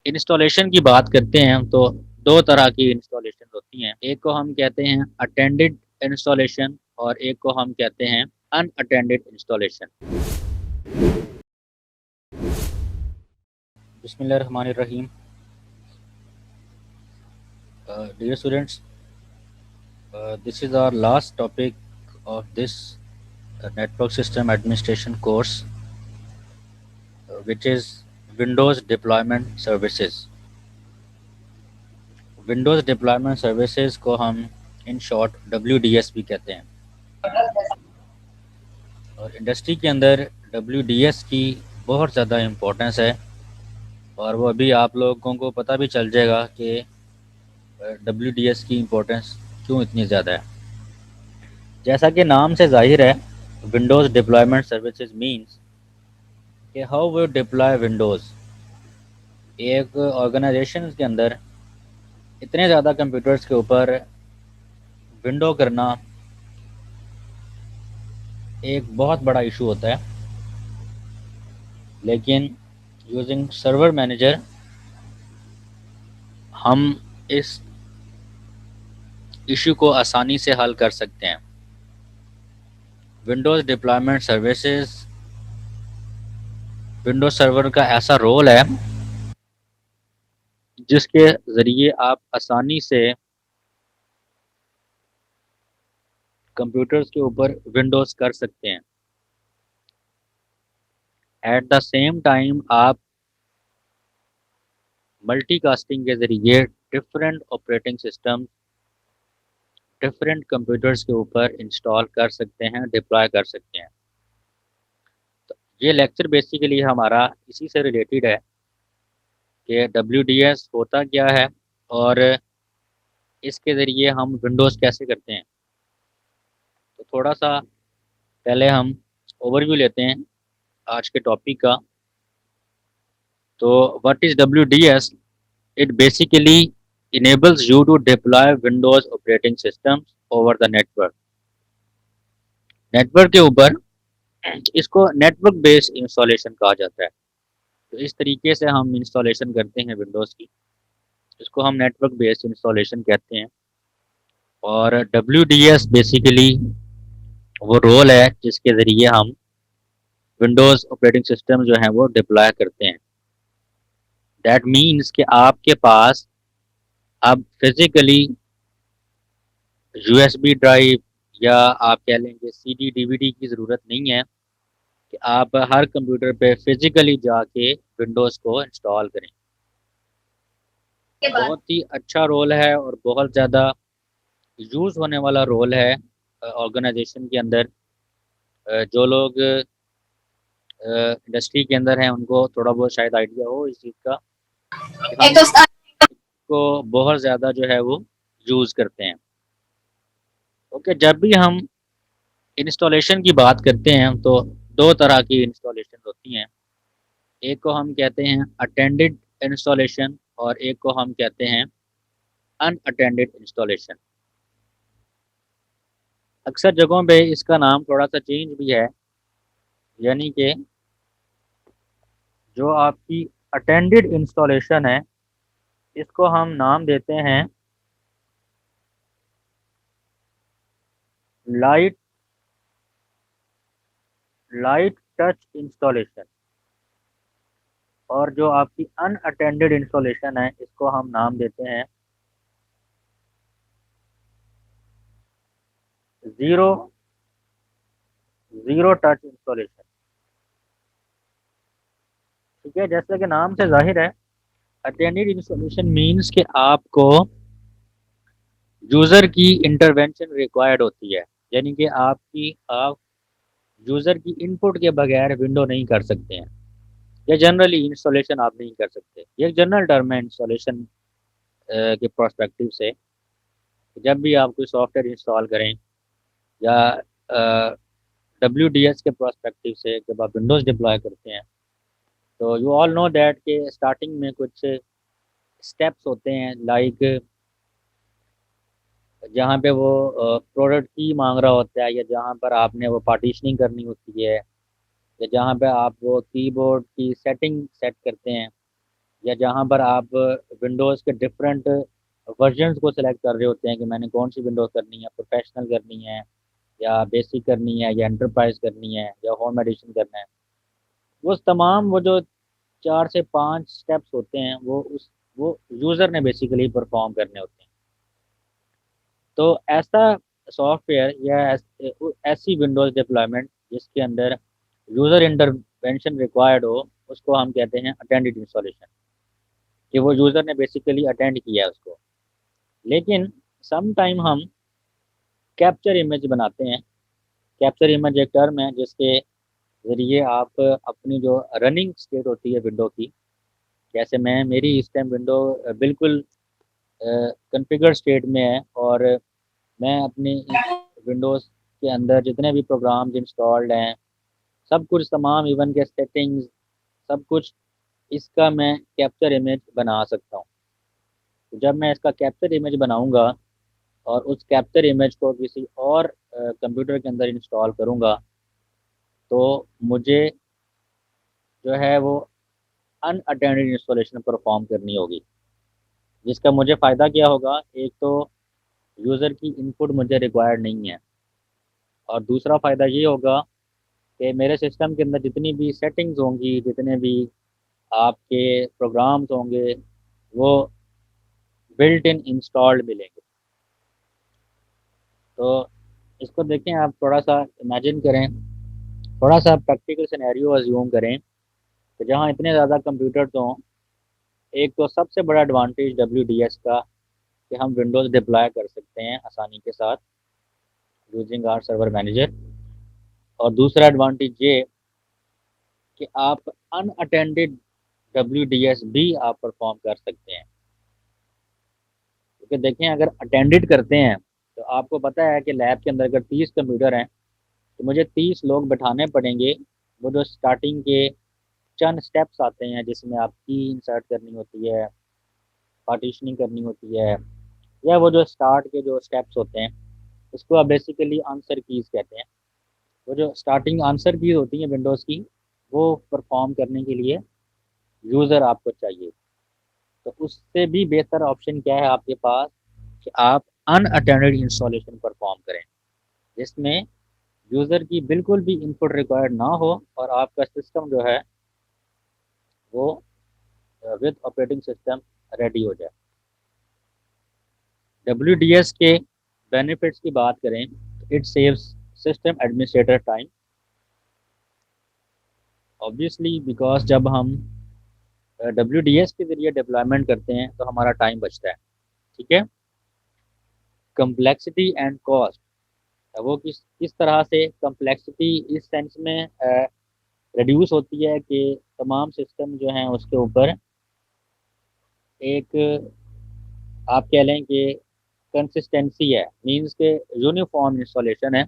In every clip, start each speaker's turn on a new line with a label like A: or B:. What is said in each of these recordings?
A: Installation की बात करते हैं तो दो तरह की इंस्टॉलेशन होती हैं। एक को हम कहते हैं अटेंडेड इंस्टॉलेशन और एक को हम कहते हैं अनअटेंडेड इंस्टॉलेशन। बिस्मिल्लाहिर्रहमानिर्रहीम। Dear students, this is our last topic of this network system administration course, which is Windows Deployment Services. Windows Deployment Services को हम इन शॉर्ट WDS भी कहते हैं और इंडस्ट्री के अंदर WDS की बहुत ज़्यादा इम्पोर्टेंस है और वो अभी आप लोगों को पता भी चल जाएगा कि WDS की इम्पोर्टेंस क्यों इतनी ज़्यादा है। जैसा कि नाम से जाहिर है, विंडोज़ डिप्लॉयमेंट सर्विसेज मीन्स कि हाउ वी डिप्लॉय विंडोज़। एक ऑर्गेनाइजेशन के अंदर इतने ज़्यादा कंप्यूटर्स के ऊपर विंडो करना एक बहुत बड़ा इशू होता है, लेकिन यूजिंग सर्वर मैनेजर हम इस इशू को आसानी से हल कर सकते हैं। Windows deployment services Windows server का ऐसा रोल है जिसके ज़रिए आप आसानी से कंप्यूटर्स के ऊपर विंडोज़ कर सकते हैं। एट द सेम टाइम आप मल्टीकास्टिंग के ज़रिए different operating system different computers के ऊपर इंस्टॉल कर सकते हैं, डिप्लॉय कर सकते हैं। तो ये लेक्चर बेसिकली हमारा इसी से रिलेटेड है कि WDS होता क्या है और इसके ज़रिए हम विंडोज़ कैसे करते हैं। तो थोड़ा सा पहले हम ओवरव्यू लेते हैं आज के टॉपिक का। तो what is WDS? It basically enables you to deploy Windows operating systems over the network। Network के ऊपर इसको नेटवर्क बेस्ड इंस्टॉलेशन कहा जाता है। तो इस तरीके से हम इंस्टॉलेशन करते हैं विंडोज़ की, इसको हम नेटवर्क बेस्ड इंस्टॉलेशन कहते हैं। और WDS बेसिकली वो रोल है जिसके ज़रिए हम विंडोज़ ऑपरेटिंग सिस्टम जो है वो डिप्लॉय करते हैं। दैट मीन्स कि आपके पास अब फिज़िकली USB ड्राइव या आप कह लेंगे CD DVD की ज़रूरत नहीं है कि आप हर कंप्यूटर पे फिज़िकली जाके विंडोज़ को इंस्टॉल करें। बहुत ही अच्छा रोल है और बहुत ज़्यादा यूज़ होने वाला रोल है ऑर्गेनाइजेशन के अंदर। जो लोग इंडस्ट्री के अंदर हैं उनको थोड़ा बहुत शायद आइडिया हो इस चीज़ का कि हम इसको बहुत ज़्यादा जो है वो यूज़ करते हैं। ओके, जब भी हम इंस्टॉलेशन की बात करते हैं तो दो तरह की इंस्टॉलेशन होती हैं। एक को हम कहते हैं अटेंडेड इंस्टॉलेशन और एक को हम कहते हैं अनअटेंडेड इंस्टॉलेशन। अक्सर जगहों पे इसका नाम थोड़ा सा चेंज भी है, यानी कि जो आपकी अटेंडेड इंस्टॉलेशन है इसको हम नाम देते हैं लाइट लाइट टच इंस्टॉलेशन, और जो आपकी अनअटेंडेड इंस्टॉलेशन है इसको हम नाम देते हैं ज़ीरो ज़ीरो टच इंस्टॉलेशन। ठीक है, जैसे कि नाम से जाहिर है, अटेंडेड इंस्टॉलेशन मीन्स कि आपको यूज़र की इंटरवेंशन रिक्वायर्ड होती है, यानी कि आप यूज़र की इनपुट के बगैर विंडो नहीं कर सकते हैं या जनरली इंस्टॉलेशन आप नहीं कर सकते। ये एक जनरल टर्म है इंस्टॉलेशन के प्रोस्पेक्टिव से। जब भी आप कोई सॉफ्टवेयर इंस्टॉल करें या WDS के प्रोस्पेक्टिव से जब आप विंडोज़ डिप्लॉय करते हैं तो यू ऑल नो दैट के स्टार्टिंग में कुछ स्टेप्स होते हैं, लाइक जहाँ पे वो प्रोडक्ट की मांग रहा होता है या जहाँ पर आपने वो पार्टीशनिंग करनी होती है या जहाँ पे आप वो कीबोर्ड की सेटिंग सेट करते हैं। या जहाँ पर आप विंडोज़ के डिफरेंट वर्जन्स को सिलेक्ट कर रहे होते हैं कि मैंने कौन सी विंडोज़ करनी है, प्रोफेशनल करनी है या बेसिक करनी है या एंटरप्राइज करनी है या होम एडिशन करना है। वो जो 4 से 5 स्टेप्स होते हैं वो यूज़र ने बेसिकली परफॉर्म करने होते हैं। तो ऐसा सॉफ्टवेयर या ऐसी विंडोज़ डिप्लॉयमेंट जिसके अंदर यूज़र इंटरवेंशन रिक्वायर्ड हो, उसको हम कहते हैं अटेंडेड इंस्टॉलेशन, कि वो यूज़र ने बेसिकली अटेंड किया है उसको। लेकिन सम टाइम हम कैप्चर इमेज बनाते हैं। कैप्चर इमेज एक टर्म है जिसके ज़रिए आप अपनी जो रनिंग स्टेट होती है विंडो की, जैसे मेरी इस टाइम विंडो बिल्कुल कॉन्फ़िगर स्टेट में है और मैं अपनी विंडोज़ के अंदर जितने भी प्रोग्राम्स इंस्टॉल्ड हैं, सब कुछ तमाम इवन के सेटिंग्स, सब कुछ इसका मैं कैप्चर इमेज बना सकता हूँ। तो जब मैं इसका कैप्चर इमेज बनाऊंगा और उस कैप्चर इमेज को किसी और कंप्यूटर के अंदर इंस्टॉल करूंगा, तो मुझे जो है वो अनअटेंडेड इंस्टॉलेशन परफॉर्म करनी होगी। जिसका मुझे फ़ायदा क्या होगा, एक तो यूज़र की इनपुट मुझे रिक्वायर्ड नहीं है, और दूसरा फ़ायदा ये होगा कि मेरे सिस्टम के अंदर जितनी भी सेटिंग्स होंगी, जितने भी आपके प्रोग्राम्स होंगे, वो बिल्ट इन इंस्टॉल्ड मिलेंगे। तो इसको देखें, आप थोड़ा सा इमेजिन करें, थोड़ा सा प्रैक्टिकल सिनेरियो अज्यूम करें कि जहाँ इतने ज़्यादा कंप्यूटर्स हों। एक तो सबसे बड़ा एडवांटेज WDS का कि हम विंडोज़ डिप्लॉय कर सकते हैं आसानी के साथ यूजिंग आवर सर्वर मैनेजर। और दूसरा एडवांटेज ये कि आप अनअटेंडेड WDS भी आप परफॉर्म कर सकते हैं। क्योंकि देखें, अगर अटेंडेड करते हैं तो आपको पता है कि लैब के अंदर अगर 30 कंप्यूटर हैं तो मुझे 30 लोग बैठाने पड़ेंगे। वो जो स्टार्टिंग के चंद स्टेप्स आते हैं जिसमें आप की इंसर्ट करनी होती है, पार्टीशनिंग करनी होती है, या वो जो स्टार्ट के जो स्टेप्स होते हैं, उसको आप बेसिकली आंसर कीज कहते हैं। वो जो स्टार्टिंग आंसर कीज होती हैं विंडोज़ की, वो परफॉर्म करने के लिए यूज़र आपको चाहिए। तो उससे भी बेहतर ऑप्शन क्या है आपके पास कि आप अनअटेंडेड इंस्टॉलेशन परफॉर्म करें, जिसमें यूज़र की बिल्कुल भी इनपुट रिक्वायर्ड ना हो और आपका सिस्टम जो है वो विद ऑपरेटिंग सिस्टम रेडी हो जाए। WDS के बेनिफिट्स की बात करें तो it saves system administrator time, obviously, because जब हम WDS के जरिए डिप्लॉयमेंट करते हैं तो हमारा टाइम बचता है। ठीक है। कम्प्लेक्सिटी एंड कॉस्ट, वो किस तरह से कम्प्लेक्सिटी इस सेंस में रिड्यूस होती है कि तमाम सिस्टम जो हैं उसके ऊपर एक, आप कह लें कि कंसिस्टेंसी है, मींस के यूनिफॉर्म इंस्टॉलेशन है।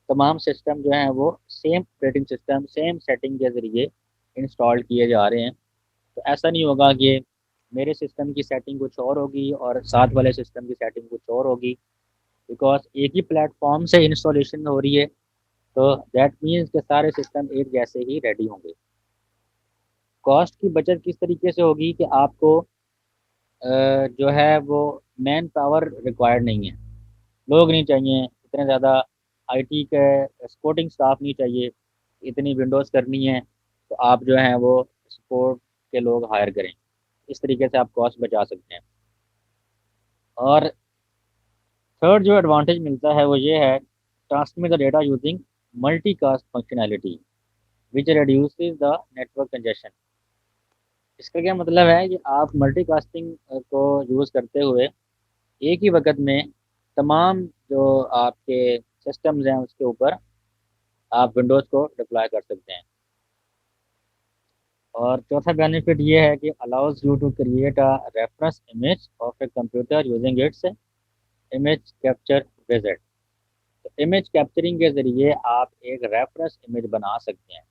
A: तमाम सिस्टम जो हैं वो same operating system, same setting के ज़रिए इंस्टॉल किए जा रहे हैं। तो ऐसा नहीं होगा कि मेरे सिस्टम की सेटिंग कुछ और होगी और साथ वाले सिस्टम की सेटिंग कुछ और होगी, बिकॉज एक ही प्लेटफॉर्म से इंस्टॉलेशन हो रही है। तो दैट मीन्स के सारे सिस्टम एक जैसे ही रेडी होंगे। कॉस्ट की बचत किस तरीके से होगी कि आपको जो है वो मैन पावर रिक्वायर्ड नहीं है, लोग नहीं चाहिए इतने ज़्यादा, IT के सपोर्टिंग स्टाफ नहीं चाहिए, इतनी विंडोज़ करनी है तो आप जो हैं वो सपोर्ट के लोग हायर करें। इस तरीके से आप कॉस्ट बचा सकते हैं। और थर्ड जो एडवांटेज मिलता है वो ये है, transmit the data using multicast functionality which reduces the network congestion. इसका क्या मतलब है कि आप मल्टीकास्टिंग को यूज़ करते हुए एक ही वक्त में तमाम जो आपके सिस्टम्स हैं उसके ऊपर आप विंडोज़ को डिप्लॉय कर सकते हैं। और चौथा बेनिफिट ये है कि allows you to create a reference image of a computer using its image capture विजेट। तो इमेज कैप्चरिंग के ज़रिए आप एक रेफरेंस इमेज बना सकते हैं।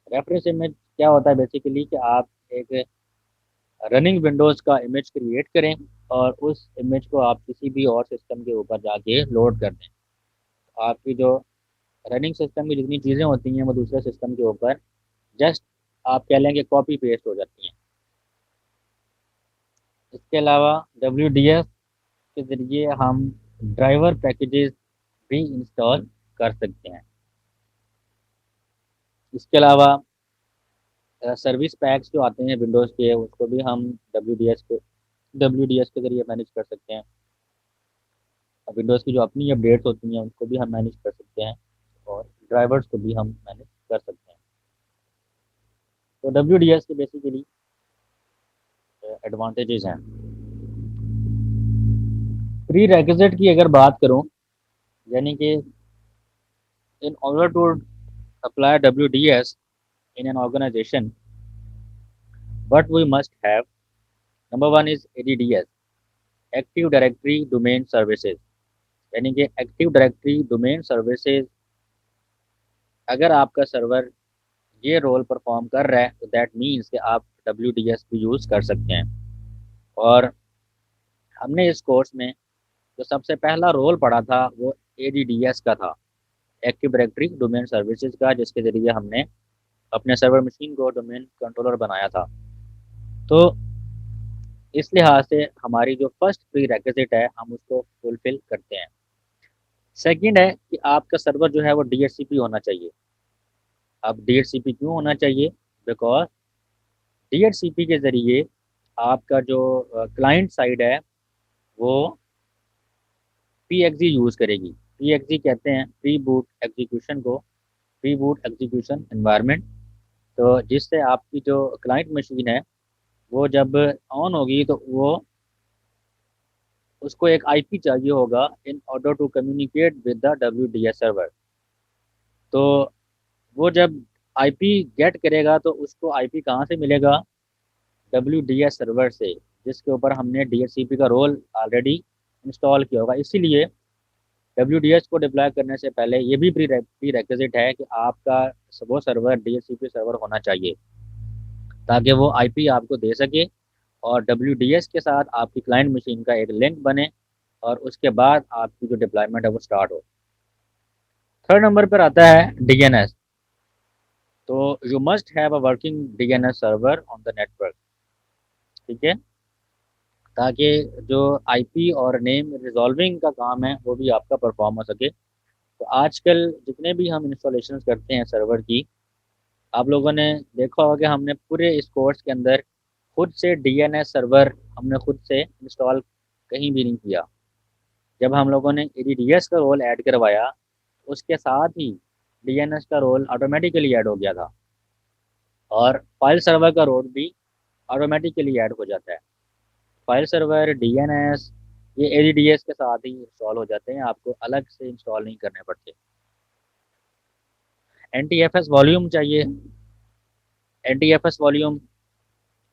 A: रेफरेंस इमेज क्या होता है बेसिकली कि आप एक रनिंग विंडोज़ का इमेज क्रिएट करें और उस इमेज को आप किसी भी और सिस्टम के ऊपर जाके लोड कर दें। आपकी जो रनिंग सिस्टम की जितनी चीज़ें होती हैं वो दूसरे सिस्टम के ऊपर जस्ट आप कह लें कि कॉपी पेस्ट हो जाती हैं। इसके अलावा WDS के ज़रिए हम ड्राइवर पैकेजेस भी इंस्टॉल कर सकते हैं। इसके अलावा सर्विस पैक्स जो आते हैं विंडोज़ के, उसको भी हम डब्ल्यू डी एस के ज़रिए मैनेज कर सकते हैं। विंडोज़ की जो अपनी अपडेट्स होती हैं उनको भी हम मैनेज कर सकते हैं और ड्राइवर्स को भी हम मैनेज कर सकते हैं। तो WDS के बेसिकली एडवांटेजेस हैं। प्री रेक्विजिट की अगर बात करूं, यानी कि in order to apply WDS in an organization, what we must have, number one is ADDS, Active Directory Domain Services। यानी कि एक्टिव डायरेक्टरी डोमेन सर्विसेज, अगर आपका सर्वर ये रोल परफॉर्म कर रहा है तो दैट मीन्स कि आप WDS भी यूज़ कर सकते हैं। और हमने इस कोर्स में जो सबसे पहला रोल पढ़ा था वो ADDS का था, एक्टिव डायरेक्टरी डोमेन सर्विसेज का, जिसके ज़रिए हमने अपने सर्वर मशीन को डोमेन कंट्रोलर बनाया था। तो इस लिहाज से हमारी जो फर्स्ट प्री रेक्विजिट है हम उसको फुलफिल करते हैं। सेकंड है कि आपका सर्वर जो है वो DHCP होना चाहिए। अब DHCP क्यों होना चाहिए? बिकॉज DHCP के ज़रिए आपका जो क्लाइंट साइड है वो PXE यूज़ करेगी। PXE कहते हैं प्री बूट एग्जीक्यूशन को, प्री बूट एग्जीक्यूशन एनवायरनमेंट। तो जिससे आपकी जो क्लाइंट मशीन है वो जब ऑन होगी तो वो उसको एक IP चाहिए होगा in order to communicate with the WDS server. तो वो जब IP गेट करेगा तो उसको IP कहाँ से मिलेगा? WDS सर्वर से, जिसके ऊपर हमने DHCP का रोल ऑलरेडी इंस्टॉल किया होगा। इसीलिए WDS को डिप्लॉय करने से पहले ये भी प्री रेक्विजिट है कि आपका वो सर्वर DHCP सर्वर होना चाहिए, ताकि वो IP आपको दे सके और WDS के साथ आपकी क्लाइंट मशीन का एक लिंक बने और उसके बाद आपकी जो डिप्लॉयमेंट है वो स्टार्ट हो। थर्ड नंबर पर आता है DNS। तो you must have a working DNS server on the network. ठीक है, ताकि जो IP और नेम रिजॉल्विंग का काम है वो भी आपका परफॉर्म हो सके। तो आजकल जितने भी हम इंस्टॉलेशन करते हैं सर्वर की, आप लोगों ने देखा होगा कि हमने पूरे इस कोर्स के अंदर खुद से DNS सर्वर हमने खुद से इंस्टॉल कहीं भी नहीं किया। जब हम लोगों ने ADDS का रोल ऐड करवाया, उसके साथ ही DNS का रोल ऑटोमेटिकली ऐड हो गया था और फाइल सर्वर का रोल भी ऑटोमेटिकली ऐड हो जाता है। फाइल सर्वर, DNS, ये ADDS के साथ ही इंस्टॉल हो जाते हैं, आपको अलग से इंस्टॉल नहीं करने पड़ते। NTFS वॉल्यूम चाहिए। NTFS वॉल्यूम,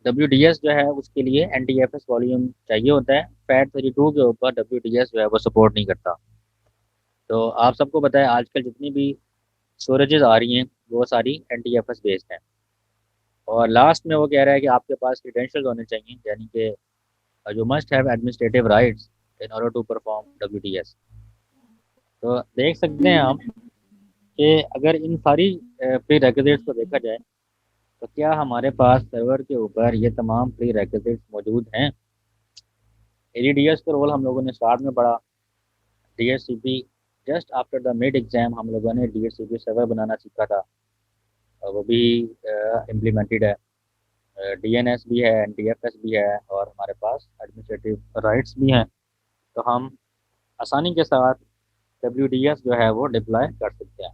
A: WDS जो है उसके लिए NTFS वॉल्यूम चाहिए होता है। FAT32 के ऊपर WDS जो है वो सपोर्ट नहीं करता। तो आप सबको पता है आजकल जितनी भी स्टोरेजेस आ रही हैं वो सारी NTFS बेस्ड हैं। और लास्ट में वो कह रहा है कि आपके पास क्रीडेंशियल्स होने चाहिए, यानी कि you must have administrative rights in order to perform WDS। तो देख सकते हैं आप कि अगर इन सारी प्री रेक्विजिट्स को देखा जाए तो क्या हमारे पास सर्वर के ऊपर ये तमाम प्री रेक्विजिट्स मौजूद हैं। ADDS का रोल हम लोगों ने स्टार्ट में पढ़ा। DHCP just after the mid exam हम लोगों ने DHCP सर्वर बनाना सीखा था और वो भी इम्प्लीमेंटेड है। DNS भी है, NTFS भी है और हमारे पास एडमिनिस्ट्रेटिव राइट्स भी हैं। तो हम आसानी के साथ WDS जो है वो डिप्लॉय कर सकते हैं।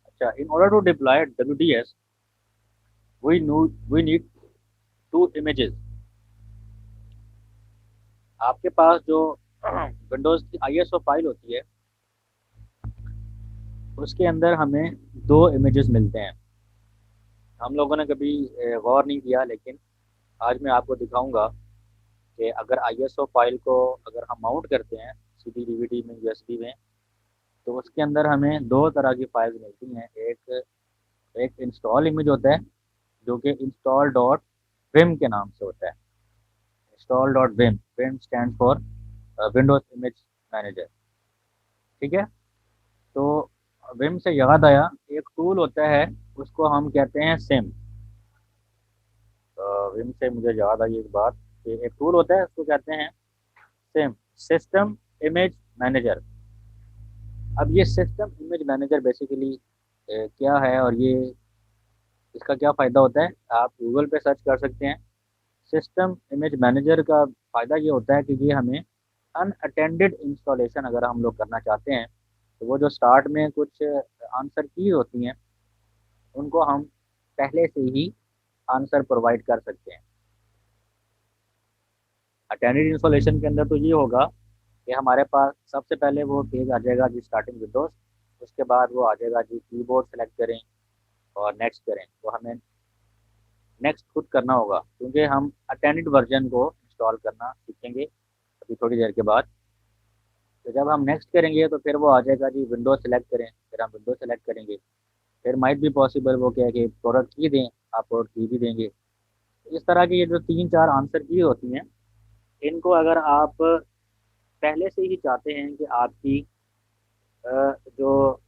A: अच्छा, in order to deploy WDS we need to images. आपके पास जो विंडोज़ की ISO फाइल होती है उसके अंदर हमें दो इमेजेस मिलते हैं। हम लोगों ने कभी गौर नहीं किया, लेकिन आज मैं आपको दिखाऊंगा कि अगर ISO फाइल को अगर हम माउंट करते हैं CD DVD में, USB में, तो उसके अंदर हमें दो तरह की फाइल्स मिलती हैं। एक एक इंस्टॉल इमेज होता है जो कि इंस्टॉल डॉट विम के नाम से होता है। Install dot Vim, Vim stand for Windows image manager. ठीक है, तो विम से याद आया, एक टूल होता है, उसको हम कहते हैं सिम। विम से मुझे याद आई एक बात, कि एक टूल होता है उसको कहते हैं सिम, सिस्टम इमेज मैनेजर। अब ये सिस्टम इमेज मैनेजर बेसिकली क्या है, और ये इसका क्या फ़ायदा होता है, आप गूगल पे सर्च कर सकते हैं। सिस्टम इमेज मैनेजर का फ़ायदा ये होता है कि ये हमें अनअटेंडेड इंस्टॉलेशन अगर हम लोग करना चाहते हैं, तो वो जो स्टार्ट में कुछ आंसर की होती हैं, उनको हम पहले से ही आंसर प्रोवाइड कर सकते हैं। अटेंडेड इंस्टॉलेशन के अंदर तो ये होगा कि हमारे पास सबसे पहले वो पेज आ जाएगा जी स्टार्टिंग विंडोज़, उसके बाद वो आ जाएगा जी कीबोर्ड सेलेक्ट करें और नेक्स्ट करें, तो हमें नेक्स्ट खुद करना होगा, क्योंकि हम अटेंडेड वर्जन को इंस्टॉल करना सीखेंगे अभी थोड़ी देर के बाद। तो जब हम नेक्स्ट करेंगे तो फिर वो आ जाएगा जी विंडोज सेलेक्ट करें, फिर हम विंडोज सेलेक्ट करेंगे, फिर माइट भी पॉसिबल वो क्या है कि प्रोडक्ट की दें, आप प्रोडक्ट की भी देंगे। इस तरह की ये जो 3-4 आंसर की होती हैं, इनको अगर आप पहले से ही चाहते हैं कि आपकी जो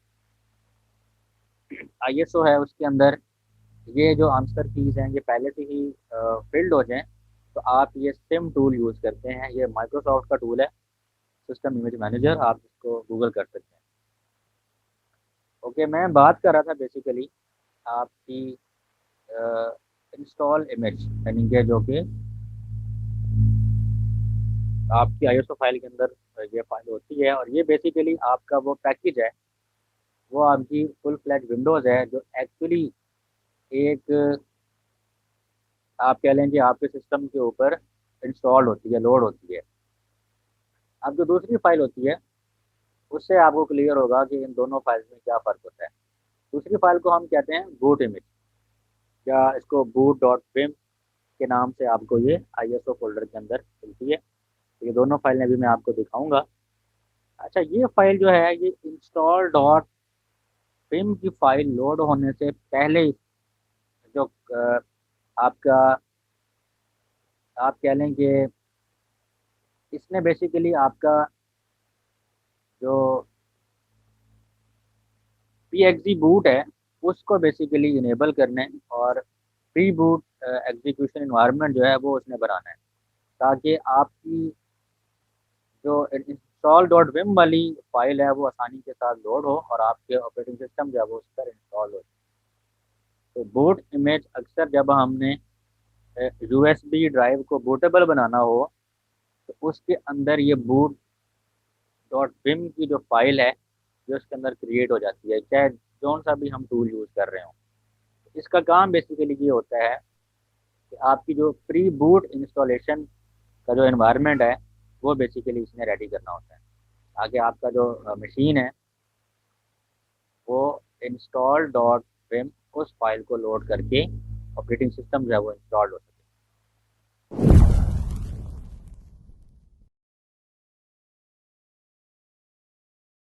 A: आईएसओ है उसके अंदर ये जो आंसर कीज हैं ये पहले से ही फिल्ड हो जाएं, तो आप ये सिम टूल यूज़ करते हैं। ये माइक्रोसॉफ्ट का टूल है, सिस्टम इमेज मैनेजर, आप इसको गूगल कर सकते हैं। ओके, मैं बात कर रहा था बेसिकली आपकी इंस्टॉल इमेज, यानी कि जो कि आपकी आईएसओ फाइल के अंदर ये फाइल होती है, और ये बेसिकली आपका वो पैकेज है, वो आपकी फुल फ्लैज विंडोज़ है जो एक्चुअली एक आप कह लें कि आपके सिस्टम के ऊपर इंस्टॉल होती है, लोड होती है। अब जो दूसरी फाइल होती है, उससे आपको क्लियर होगा कि इन दोनों फाइल्स में क्या फ़र्क होता है। दूसरी फाइल को हम कहते हैं बूट इमेज, या इसको बूट डॉट विम के नाम से आपको ये आईएसओ फोल्डर के अंदर मिलती है। तो ये दोनों फाइलें अभी मैं आपको दिखाऊंगा। अच्छा, ये फाइल जो है ये इंस्टॉल डॉट विम की फाइल लोड होने से पहले ही जो आपका आप कह लें कि इसने बेसिकली आपका जो पीएक्सजी बूट है उसको बेसिकली इनेबल करने, और प्री बूट एग्जीक्यूशन इन्वायरमेंट जो है वो उसने बनाना है, ताकि आपकी जो इंस्टॉल डॉट विम वाली फाइल है वो आसानी के साथ लोड हो और आपके ऑपरेटिंग सिस्टम जो है वो उस पर इंस्टॉल हो। तो बूट इमेज अक्सर जब हमने यूएसबी ड्राइव को बूटेबल बनाना हो, तो उसके अंदर ये बूट डॉट विम की जो फाइल है जो उसके अंदर क्रिएट हो जाती है, चाहे कौन सा भी हम टूल यूज़ कर रहे हो। इसका काम बेसिकली ये होता है कि आपकी जो प्री बूट इंस्टॉलेशन का जो एनवायरनमेंट है वो बेसिकली इसने रेडी करना होता है, आगे आपका जो मशीन है वो इंस्टॉल डॉट विम उस फाइल को लोड करके ऑपरेटिंग सिस्टम जो है वो इंस्टॉल हो सकता है।